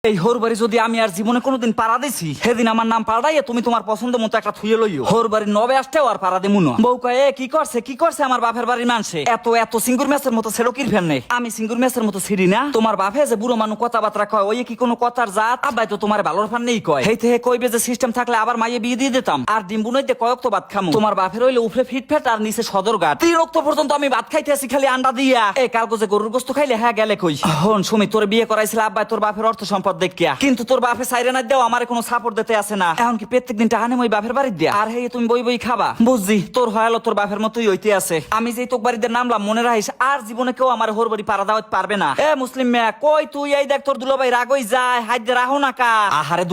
এই হোর বাড়ি যদি আমি আর জীবনে কোনোদিন পাড়া দিছি সেদিন আমার নাম পাল্টাইয়া তুমি তোমার পছন্দ মতো একটা থুয়ে লইও। হোর বাড়ির নবে আসতেও আর পাড়া দেবো না। বউ কয় এ কি করছে আমার বাপের বাড়ির মানুষে এত সিঙ্গুর ম্যাচের মতো ছেড়ো কির ফেন নেই। আমি সিঙ্গুর ম্যাচের মতো ছিড়ি না। তোমার বাপে যে বুড়ো মানুষ কথাবার্তা কয় ওই কি কোনো কথার জাত আব্বাই তো তোমার ভালোর ফান নেই কয়। হেই থেকে কইবে যে সিস্টেম থাকলে আবার মাইয়ে বিয়ে দিয়ে দিতাম আর ডিম্বু নইতে কয়েক তো ভাত খামু। তোমার বাপের হইলে উফরে ফিটফেট আর নিচে সদরঘাট 3 রক্ত পর্যন্ত আমি ভাত খাইতে আসি খালি আন্ডা দিয়া। এই কালকে যে গরুর গোস্ত খাইলে হ্যাঁ গেলে কই। হন সুমি তোর বিয়ে করাইছিল আব্বাই তোর বাপের অর্থ সম্পদ দেখিয়া, কিন্তু তোর বাপে সাইরে না দেও আমার কোনো সাপোর্ট দিতে আসে না। এখন কি প্রত্যেকদিন টাহানে মই বাপের বাড়ি দিয়া আর হেই তুমি বই বই খাবা। বুঝছি তোর হয়ালো তোর বাপের মতোই হইতে আছে। আমি যেই তোর বাড়িতে নামলাম মনে রাখিস আর জীবনে কেউ আমার হোর বাড়ি পাড়া দাওয়াত পারবে না। এ মুসলিম মেয়া কই তুই এই দেখ তোর দুলাভাই রাগই যায় হাইতে রাহো না কা। আহারে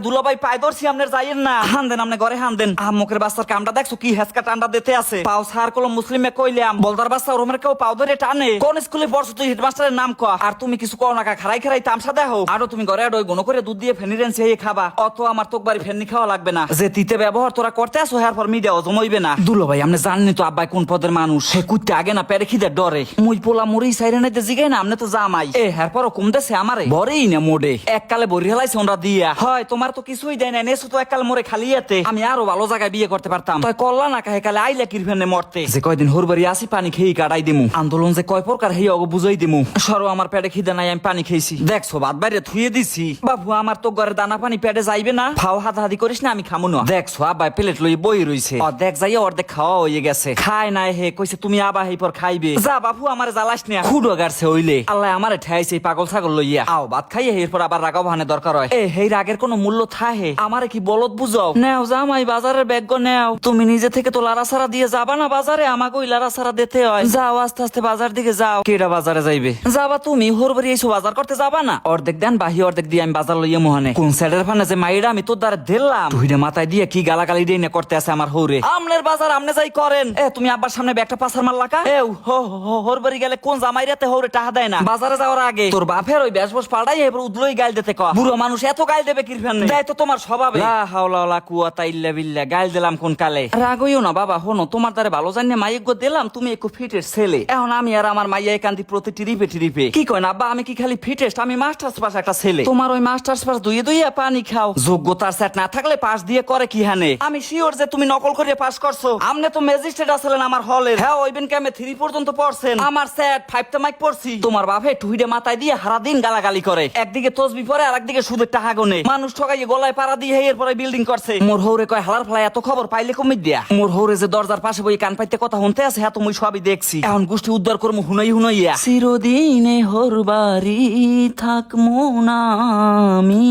দুলাভাই পায় ধরছি আমনের যাইয়েন না। হান দেন আমনে ঘরে হান দেন। মুখের বাচ্চার কামটা দেখছো কি হেসকা টান্ডা দিতে আছে। পাও সার কলম মুসলিম মে কইলাম বলদার বাচ্চা ওরমের কেউ পাও ধরে টানে। কোন স্কুলে পড়ছো তুই হেডমাস্টারের নাম ক আর তুমি কিছু কও না কা খারাই তামসা দেখো। আরো তুমি ঘরে আডই গুণ করে দুধ দিয়ে ফেনিরেন্সি হয়ে খাবা। অত আমার তোক বাড়ি ফেননি খাওয়া লাগবে না। যে তিতে ব্যবহার তোরা করতে আসো হ্যার পর মিডিয়াও জমইবে না। দুলাভাই আমনে জাননি তো আব্বাই কোন পদের মানুষ। সে কুত্তে আগে না পেরে খিদে ডরে মুই পোলা মুড়ি সাইরে নাইতে জিগাই না আমনে তো জামাই। এ হ্যার পরও কমতেছে আমারে বরেই না মোডে এককালে বরি হেলাইছে ওনরা দিয়া। হয় তোমার তো কিছুই দেয় না নেছো তো এককাল মোরে খালি এতে আমি আরো ভালো জায়গায় বিয়ে করতে পারতাম। তাই করলা না কাহে কালে আইলা কিরফেনে মরতে। যে কয়দিন হোরবাড়ি আসি পানি খেয়ে কাটাই দিমু। আন্দোলন যে কয় প্রকার হেই অগ বুঝাই দিমু। সরো আমার পেটে খিদে নাই আমি পানি খেয়েছি দেখছো ভাত বাইরে থুয়ে দিছি। বাবু আমার তো ঘরে দানা পানি পেটে যাইবে না। ফাও হাতাহাতি করিস না আমি খামু না। দেখছো আব্বাই প্লেট লই বই রইছে অর্ধেক যাইয়া অর্ধেক খাওয়া হয়ে গেছে। খায় নাই হে কইছে তুমি আবা হেই পর খাইবে। যা বাপু আমারে জ্বালাস না খুডো গারছে হইলে আল্লাহ আমারে ঠাইছে পাগল ছাগল লইয়া। আও ভাত খাইয়ে এরপর আবার রাগাও ভানে দরকার হয়। এ হেই রাগের কোনো মূল্য থাহে আমারে কি বলদ বুঝাও। নেও জামাই বাজারের ব্যাগ নেও। তুমি নিজে থেকে তো লারা সারা দিয়ে যাবা না বাজারে আমাকে ওই লারা সারা দিতে হয়। যাও আস্তে আস্তে বাজার দিকে যাও। কেডা বাজারে যাইবে যাবা তুমি হোরবাড়ি এসো বাজার করতে যাবা না। অর্ধেক দেন বাহি অর্ধেক দিয়ে আমি বাজার লইয়া মোহনে কোন সাইডের ফানে যে মাইরা আমি তোর দ্বারা দিলাম তুইরে মাথায় দিয়ে কি গালাগালি দিয়ে না করতে আছে আমার হৌরে। আমনের বাজার আমনে যাই করেন। এ তুমি আব্বার সামনে ব্যাগটা পাসার মারলাকা। এ হোরবাড়ি গেলে কোন জামাইরাতে হৌরে টাহা দেয় না বাজারে যাওয়ার আগে। তোর বাপের ওই বেশবস পাল্টাই এবার উদলই গাইল দিতে ক। বুড়ো মানুষ এত গাইল দেবে কিরফেন দেয় তো তোমার স্বভাবে। লা হাওলা ওয়ালা কুওয়াতা ইল্লা বিল্লাহ গাইল দিলাম কোন কালে। রাগইও না বাবা হনো তোমার দ্বারে ভালো জানি মাইক দিলাম তুমি একটু ফিটের ছেলে। এখন আমি আর আমার মাইয়া কান্দি প্রতি টিরিপে কি কয় না আব্বা আমি কি খালি ফিটেস্ট আমি মাস্টার্স পাস একটা ছেলে। তোমার ওই মাস্টার্স পাস দুইয়া পানি খাও। যোগ্যতার সেট না থাকলে পাস দিয়ে করে কি হানে। আমি শিওর যে তুমি নকল করে পাস করছো। আমনে তো ম্যাজিস্ট্রেট আছিলেন আমার হলের। হ্যাঁ ওইবেন কেমে 3 পর্যন্ত পড়ছেন আমার সেট 5 টা মাইক পড়ছি। তোমার বাপে টুইডে মাথায় দিয়ে সারা দিন গালাগালি করে একদিকে তসবি পরে আর একদিকে সুদের টাকা গনে মানুষ ঠকাইয়ে গলায় পাড়া দিয়ে এরপরে বিল্ডিং করছে। মোর হৌরে কয় হালার ফলাই এত খবর পাইলে কমি দিয়া। মোর হৌরে যে দরজার পাশে বই কান পাইতে কথা শুনতে আছে হ্যাঁ তুমি সবই দেখছি। এখন গোষ্ঠী উদ্ধার করবো হুনাইয়া চিরদিনে হোরবাড়ি থাকমু না আমি।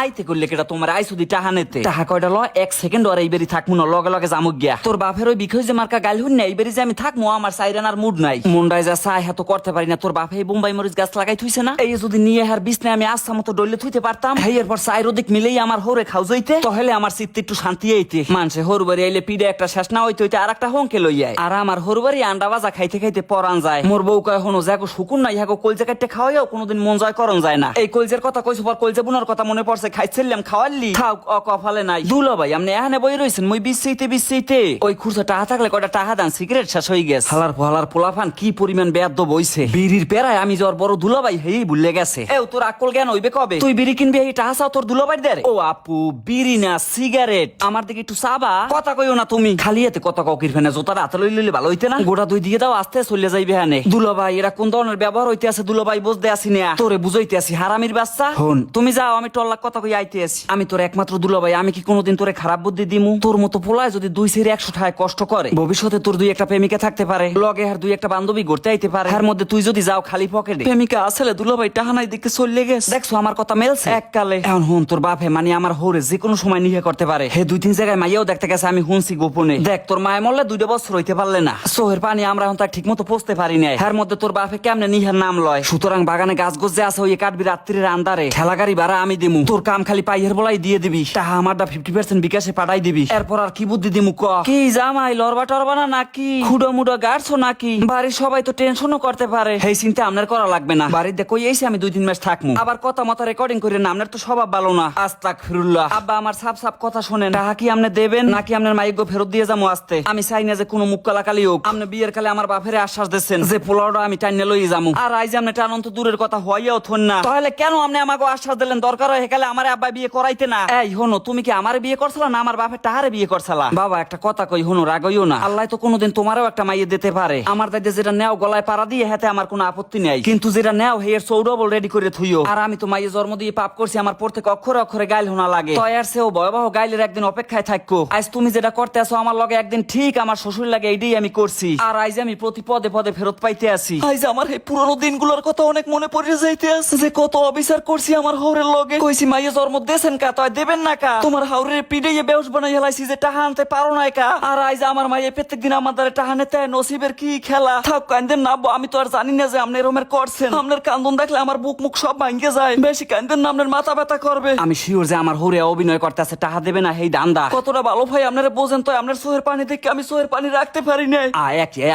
আইতে করলে কেটা তোমার আইসুদি টাহা নেতে টাহা কয়টা ল 1 সেকেন্ড আর এইবারই থাকমু না লগে লগে জামুক গিয়া। তোর বাপের ওই বিখই যে মার্কা গাইল হুন না এইবারই যে আমি থাকমু আমার সাইরানার মুড নাই। মুন্ডায় যা চাই হ্যাঁ তো করতে পারি না। তোর বাপে বোম্বাই মরিচ গাছ লাগাই থুইছে না এই যদি নিয়ে হার বিছনে আমি আচ্ছা মতো ডলে থুইতে পারতাম। এরপর সাইরোদিক মিলেই আমার হৌরে খাও যাইতে তাহলে আমার চিত্তে একটু শান্তি আইতে। মানুষে হোরবাড়ি আইলে পিড়ে একটা শেষ না হইতে হইতে আর একটা হংকে লইয়ায় আর আমার হোরবাড়ি আন্ডা ভাজা খাইতে খাইতে পরান যায়। মোর বউ কয় হনো যাকো শুকুন নাই হ্যাঁ কলজা কাটতে খাওয়াইও কোনোদিন মন জয় করন যায় না। এই কলজের কথা কইছো পর কলজা বুনার কথা মনে পড়ছে খাইছিলাম খাওয়ালি খাও কফালে নাই। দুলো ভাই আপনি এখানে বই রইছেন মই বিছইতে ওই খুরসা টাহা থাকলে কয়টা টাহা দান সিগারেট শেষ হয়ে গেছে। হালার পোলাফান কি পরিমাণ বেয়াদ্দ বইছে বিড়ির পেরায় আমি জ্বর বড় দুলো ভাই হেই ভুলে গেছে। এও তোর আকল জ্ঞান হইবে কবে তুই বিড়ি কিনবি এই টাহা চাও তোর দুলো ভাই দে। ও আপু বিড়ি না সিগারেট আমার দিকে একটু চাবা কথা কইও না তুমি খালি এতে কথা ককির ফেনে জোতার হাতে লইলে ভালো হইতে না। গোটা দুই দিয়ে দাও আস্তে চলে যাইবে হানে। দুলো ভাই এরা কোন ধরনের ব্যবহার হইতে আছে দুলো ভাই বুঝতে আসি না তোরে বুঝাইতে আসি হারামির বাচ্চা। হন তুমি যাও আমি টল্লাক কথা কই আইতে আসি। আমি তোর একমাত্র দুলো ভাই আমি কি কোনোদিন তোরে খারাপ বুদ্ধি দিমু। তোর মতো পোলায় যদি 2 সের 100 টাকায় কষ্ট করে ভবিষ্যতে তোর 2 একটা প্রেমিকা থাকতে পারে লগে আর 2 একটা বান্ধবী গড়তে আইতে পারে। এর মধ্যে তুই যদি যাও খালি পকেটে প্রেমিকা আসলে দুলো ভাই টাহা নাই দেখতে চলে গেছে। দেখছো আমার কথা মেলছে এককালে। এখন হন তোর বাপে মানে আমার হৌরে যে কোনো সময় নিয়ে করতে পারে। হে 2-3 জায়গায় মাইয়াও দেখতে গেছে আমি হুনছি গোপনে। দেখ তোর মায়ে মরলে 2 বছর হইতে পারলে না সোহের পানি আমরা এখন তার ঠিক মতো পৌঁছতে পারি নাই। এর মধ্যে তোর বাপে কেমনে নিহার নাম লয়। সুতরাং বাগানে গাছ গোছ যে আছে ওই কাটবি রাত্রির আন্দারে ঠেলা গাড়ি ভাড়া আমি দিমু তোর কাম খালি পাইয়ের বলাই দিয়ে দিবি টাহা আমারটা 50% বিকাশে পাঠাই দিবি। এরপর আর কি বুদ্ধি দিমু ক কি জামাই লড়বা টরবা না নাকি খুডো মুডো গাড়ছো নাকি বাড়ির সবাই তো টেনশনও করতে পারে। এই চিন্তা আপনার করা লাগবে না বাড়িতে কই এসে আমি 2-3 মাস থাকমু আবার কথা মতো রেকর্ডিং করে না আপনার তো স্বভাব ভালো না। আস্তাগফিরুল্লাহ আব্বা আমার সাপ কথা শুনেন টাহা কি আপনি দেবেন নাকি আপনার মাইগো ফেরত দিয়ে যাবো আসতে। আমি চাই না যে কোনো মুখ কালাকালি হোক। আপনি বিয়ের কালে আমার বাপের আশ্বাস দিচ্ছেন যে পোলাওটা আমি টাইনে লই যামু আর আইজ আপনি টানন্ত দূরের কথা হইয়াও থন না তাহলে কেন আপনি আমাকে আশ্বাস দিলেন দরকার হয় হেকালে আমার আব্বা বিয়ে করাইতে না? এই হনো, তুমি কি আমার বিয়ে করছিলা না আমার বাপের টাহারে বিয়ে করছিলা? বাবা একটা কথা কই, হনো রাগইও না, আল্লাহ তো কোনোদিন তোমারও একটা মাইয়ে দিতে পারে। আমার দাদা যেটা নেও গলায় পাড়া দিয়ে হাতে আমার কোনো আপত্তি নেই, কিন্তু যেটা নেও হের সৌডবল রেডি করে থুইও। আর আমি তো মাইয়ে জন্ম দিয়ে পাপ করছি, আমার প্রত্যেক অক্ষরে অক্ষরে গাইল হোনা লাগে। তয়ার সেও ভয়াবহ গাইলের একদিন অপেক্ষায় থাকবো। আজ তুমি যেটা করতে আসো আমার লগে একদিন ঠিক আমার শ্বশুর লাগে, এইটাই আমি করছি। আর আজ আমি প্রতি পদে পদে ফেরত পাইতে আছি। আজ আমার এই পুরনো দিনগুলোর কথা অনেক মনে পড়ে যাইতে আছে, যে কত অবিচার করছি আমার হাওরের লগে। কইছি মাইয়ে জন্ম দেছেন কা, তয় দেবেন না কা? তোমার হাওরের পিড়াইয়ে বেউস বানাই হেলাইছি যে টাহা আনতে পারো না কা। আর আজ আমার মাইয়ে প্রত্যেক দিন আমার দ্বারা টাহা নেতে নসিবের কি খেলা। থাক কান্দেন না আব্বা, আমি তো আর জানি না যে আপনি এরমের করছেন। আপনার কান্দন দেখলে আমার বুক মুখ সব ভাঙ্গে যায়। বেশি কান্দেন না, আপনার মাথা ব্যথা করবে। আমি শিওর যে আমার হরে অভিনয় করতেছে, টাহা দেবে না হেই দান্দা। কতটা ভালো ভাই আপনারা বোঝেন, তো আপনার চোহের পানি দেখে আমি চোহের পানি রাখতে পারি নাই।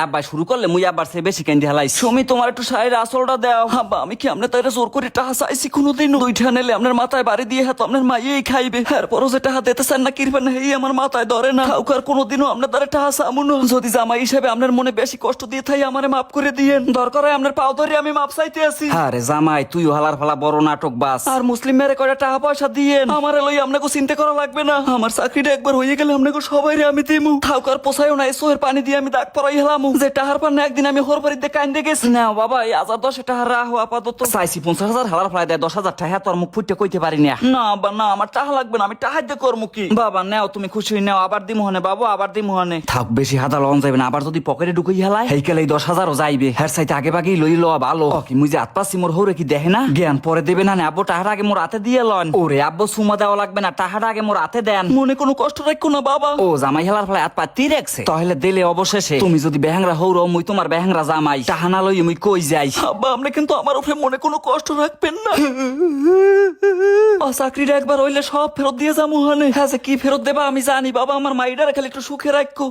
আব্বা শুরু করলে মুই আব্বার সে বেশি কান্দি হেলাই। সুমি তোমার একটু শাড়ির আসলটা দাও। আব্বা আমি কি আপনার তাইরা জোর করে টাহা চাইছি কোনোদিন? দুইটা নেলে আপনার মাথায় বাড়ি দিয়ে হাত আপনার মাইয়েই খাইবে। এরপরও যে টাহা দিতে চান না কিরবেন হেই আমার মাথায় ধরে না। কাউকার কোনোদিনও আপনার দ্বারা টাহা চামুন। যদি জামাই হিসেবে আপনার মনে বেশি কষ্ট দিয়ে থাই আমারে মাফ করে দিয়েন। দরকার হয় আপনার পাও ধরে আমি মাপ চাইতে আছি। আরে জামাই তুইও হালার ফালা বড় নাটক বাস। আর মুসলিম মেরে করে টাকা পয়সা দিয়েন, আমারে লই আপনাকে চিন্তা করা লাগবে না। আমার চাকরিটা একবার হয়ে গেলে আপনাকে সবাই আমি দিমু। খাওকার পোষায়ও না, সোহের পানি দিয়ে আমি দাগ পরাই হেলাম। যে টাহার পান একদিন আমি হোর বাড়িতে কান্দে গেছি না বাবা। এই 1010 টাহার রাহ আপাতত চাইছি 50,000 হালার ফলাই দেয় 10,000 টাকা তোর মুখ ফুটে কইতে পারি না। না বা না, আমার টাকা লাগবে না, আমি টাকা দিয়ে করবো কি? বাবা নেও, তুমি খুশি নেও, আবার দিম হনে বাবু, আবার দিম হনে। থাক বেশি হাদা লন যাবে না, আবার যদি পকেটে ঢুকাই হেলায় হেইকালে 10,000ও যাইবে। হের চাইতে আগে ভাগেই লই লওয়া ভালো। কি মুই যে আতপাসি মোর হরে কি দেখে না জ্ঞান পরে দেবে না? আব্বু টাহার আগে মোর হাতে দিয়ে লন। ওরে আব্বু সুমা দেওয়া লাগবে না, টাহার আগে মোর হাতে দেন। মনে কোনো কষ্ট রাখো না বাবা। ও জামাই হেলার ফলে হাত পাতি রাখছে, তাহলে দিলে অবশেষে তুমি যদি বেহাংরা হৌর মুই তোমার বেহাংরা জামাই। টাহা না লই মুই কই যাই। আব্বা আপনি কিন্তু আমার উপরে মনে কোনো কষ্ট রাখবেন না। চাকরিটা একবার হইলে সব ফেরত দিয়ে যাবো। হ্যাঁ কি ফেরত দেবা আমি জানি বাবা, আমার মাইডারে খালি একটু সুখে রাখো।